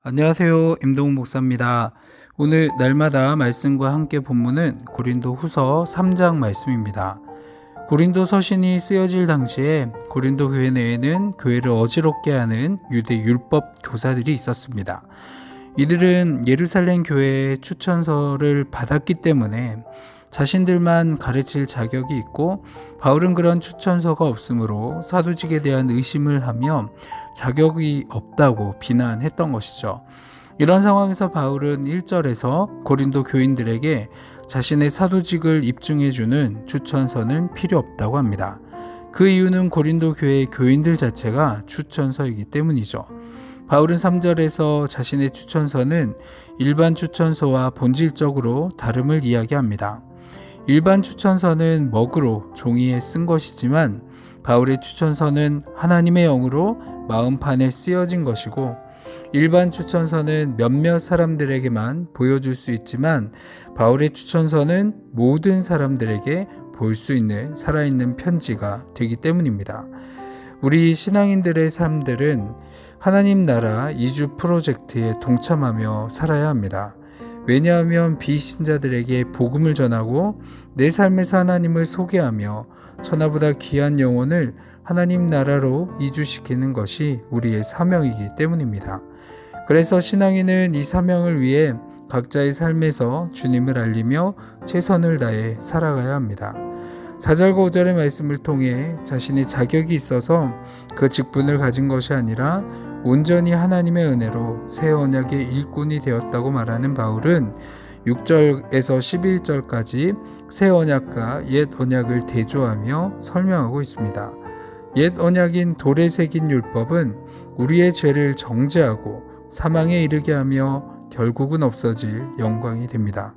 안녕하세요. 임동훈 목사입니다. 오늘 날마다 말씀과 함께 본문은 고린도 후서 3장 말씀입니다. 고린도 서신이 쓰여질 당시에 고린도 교회 내에는 교회를 어지럽게 하는 유대 율법 교사들이 있었습니다. 이들은 예루살렘 교회의 추천서를 받았기 때문에 자신들만 가르칠 자격이 있고 바울은 그런 추천서가 없으므로 사도직에 대한 의심을 하며 자격이 없다고 비난했던 것이죠. 이런 상황에서 바울은 1절에서 고린도 교인들에게 자신의 사도직을 입증해주는 추천서는 필요 없다고 합니다. 그 이유는 고린도 교회의 교인들 자체가 추천서이기 때문이죠. 바울은 3절에서 자신의 추천서는 일반 추천서와 본질적으로 다름을 이야기합니다. 일반 추천서는 먹으로 종이에 쓴 것이지만 바울의 추천서는 하나님의 영으로 마음판에 쓰여진 것이고, 일반 추천서는 몇몇 사람들에게만 보여줄 수 있지만 바울의 추천서는 모든 사람들에게 볼 수 있는 살아있는 편지가 되기 때문입니다. 우리 신앙인들의 삶들은 하나님 나라 이주 프로젝트에 동참하며 살아야 합니다. 왜냐하면 비신자들에게 복음을 전하고 내 삶에서 하나님을 소개하며 천하보다 귀한 영혼을 하나님 나라로 이주시키는 것이 우리의 사명이기 때문입니다. 그래서 신앙인은 이 사명을 위해 각자의 삶에서 주님을 알리며 최선을 다해 살아가야 합니다. 4절과 5절의 말씀을 통해 자신의 자격이 있어서 그 직분을 가진 것이 아니라 온전히 하나님의 은혜로 새 언약의 일꾼이 되었다고 말하는 바울은 6절에서 11절까지 새 언약과 옛 언약을 대조하며 설명하고 있습니다. 옛 언약인 돌에 새긴 율법은 우리의 죄를 정죄하고 사망에 이르게 하며 결국은 없어질 영광이 됩니다.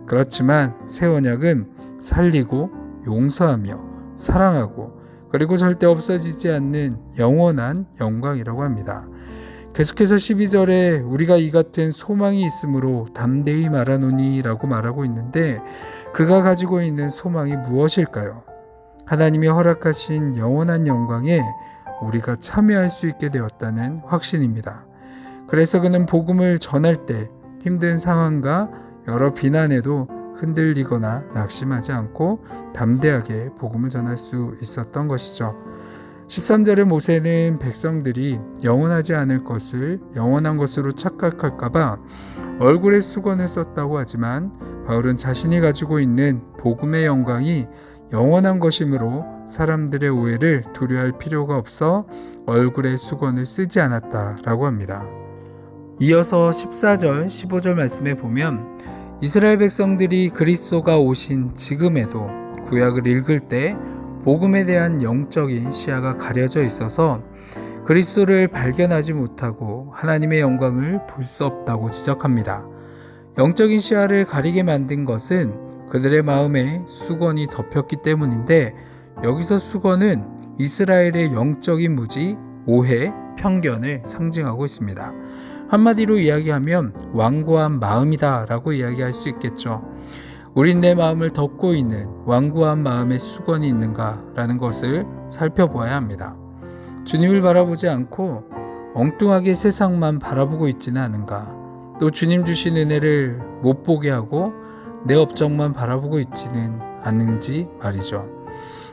그렇지만 새 언약은 살리고 용서하며 사랑하고 그리고 절대 없어지지 않는 영원한 영광이라고 합니다. 계속해서 12절에 우리가 이 같은 소망이 있으므로 담대히 말하노니 라고 말하고 있는데, 그가 가지고 있는 소망이 무엇일까요? 하나님이 허락하신 영원한 영광에 우리가 참여할 수 있게 되었다는 확신입니다. 그래서 그는 복음을 전할 때 힘든 상황과 여러 비난에도 흔들리거나 낙심하지 않고 담대하게 복음을 전할 수 있었던 것이죠. 13절에 모세는 백성들이 영원하지 않을 것을 영원한 것으로 착각할까봐 얼굴에 수건을 썼다고 하지만 바울은 자신이 가지고 있는 복음의 영광이 영원한 것이므로 사람들의 오해를 두려워할 필요가 없어 얼굴에 수건을 쓰지 않았다라고 합니다. 이어서 14절, 15절 말씀에 보면 이스라엘 백성들이 그리스도가 오신 지금에도 구약을 읽을 때 복음에 대한 영적인 시야가 가려져 있어서 그리스도를 발견하지 못하고 하나님의 영광을 볼 수 없다고 지적합니다. 영적인 시야를 가리게 만든 것은 그들의 마음에 수건이 덮였기 때문인데, 여기서 수건은 이스라엘의 영적인 무지, 오해, 편견을 상징하고 있습니다. 한마디로 이야기하면 완고한 마음이다 라고 이야기할 수 있겠죠. 우린 내 마음을 덮고 있는 완고한 마음의 수건이 있는가 라는 것을 살펴보아야 합니다. 주님을 바라보지 않고 엉뚱하게 세상만 바라보고 있지는 않은가, 또 주님 주신 은혜를 못 보게 하고 내 업적만 바라보고 있지는 않은지 말이죠.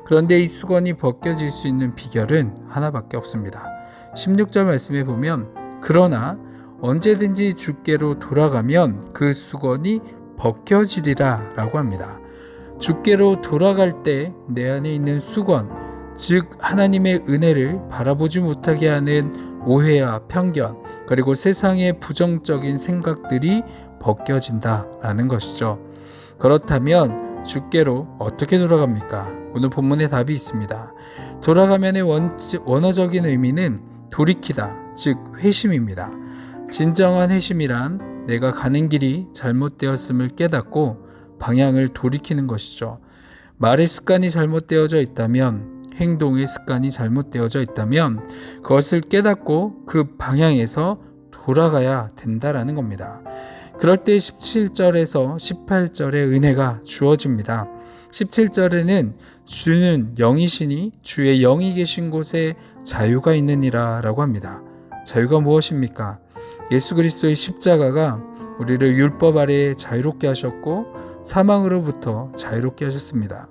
그런데 이 수건이 벗겨질 수 있는 비결은 하나밖에 없습니다. 16절 말씀에 보면 그러나 언제든지 주께로 돌아가면 그 수건이 벗겨지리라 라고 합니다. 주께로 돌아갈 때 내 안에 있는 수건, 즉 하나님의 은혜를 바라보지 못하게 하는 오해와 편견, 그리고 세상의 부정적인 생각들이 벗겨진다라는 것이죠. 그렇다면 주께로 어떻게 돌아갑니까? 오늘 본문의 답이 있습니다. 돌아가면의 원어적인 의미는 돌이키다, 즉 회심입니다. 진정한 회심이란 내가 가는 길이 잘못되었음을 깨닫고 방향을 돌이키는 것이죠. 말의 습관이 잘못되어져 있다면, 행동의 습관이 잘못되어져 있다면 그것을 깨닫고 그 방향에서 돌아가야 된다라는 겁니다. 그럴 때 17절에서 18절의 은혜가 주어집니다. 17절에는 주는 영이시니 주의 영이 계신 곳에 자유가 있느니라 라고 합니다. 자유가 무엇입니까? 예수 그리스도의 십자가가 우리를 율법 아래에 자유롭게 하셨고 사망으로부터 자유롭게 하셨습니다.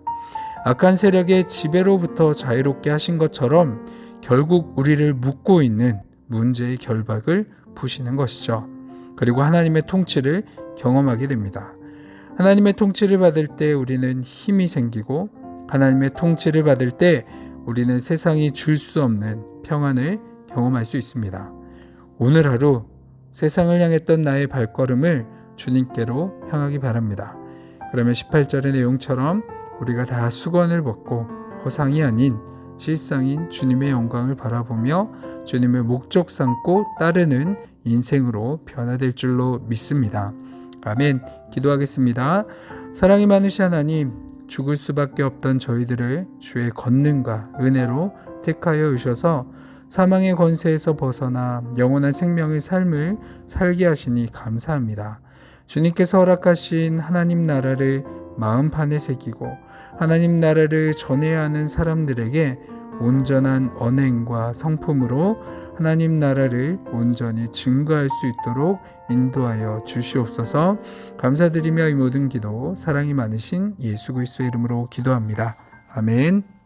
악한 세력의 지배로부터 자유롭게 하신 것처럼 결국 우리를 묶고 있는 문제의 결박을 푸시는 것이죠. 그리고 하나님의 통치를 경험하게 됩니다. 하나님의 통치를 받을 때 우리는 힘이 생기고 하나님의 통치를 받을 때 우리는 세상이 줄 수 없는 평안을 경험할 수 있습니다. 오늘 하루 세상을 향했던 나의 발걸음을 주님께로 향하기 바랍니다. 그러면 18절의 내용처럼 우리가 다 수건을 벗고 허상이 아닌 실상인 주님의 영광을 바라보며 주님의 목적 삼고 따르는 인생으로 변화될 줄로 믿습니다. 아멘. 기도하겠습니다. 사랑이 많으신 하나님, 죽을 수밖에 없던 저희들을 주의 권능과 은혜로 택하여 주셔서 사망의 권세에서 벗어나 영원한 생명의 삶을 살게 하시니 감사합니다. 주님께서 허락하신 하나님 나라를 마음판에 새기고 하나님 나라를 전해야 하는 사람들에게 온전한 언행과 성품으로 하나님 나라를 온전히 증거할 수 있도록 인도하여 주시옵소서. 감사드리며 이 모든 기도 사랑이 많으신 예수 그리스도의 이름으로 기도합니다. 아멘.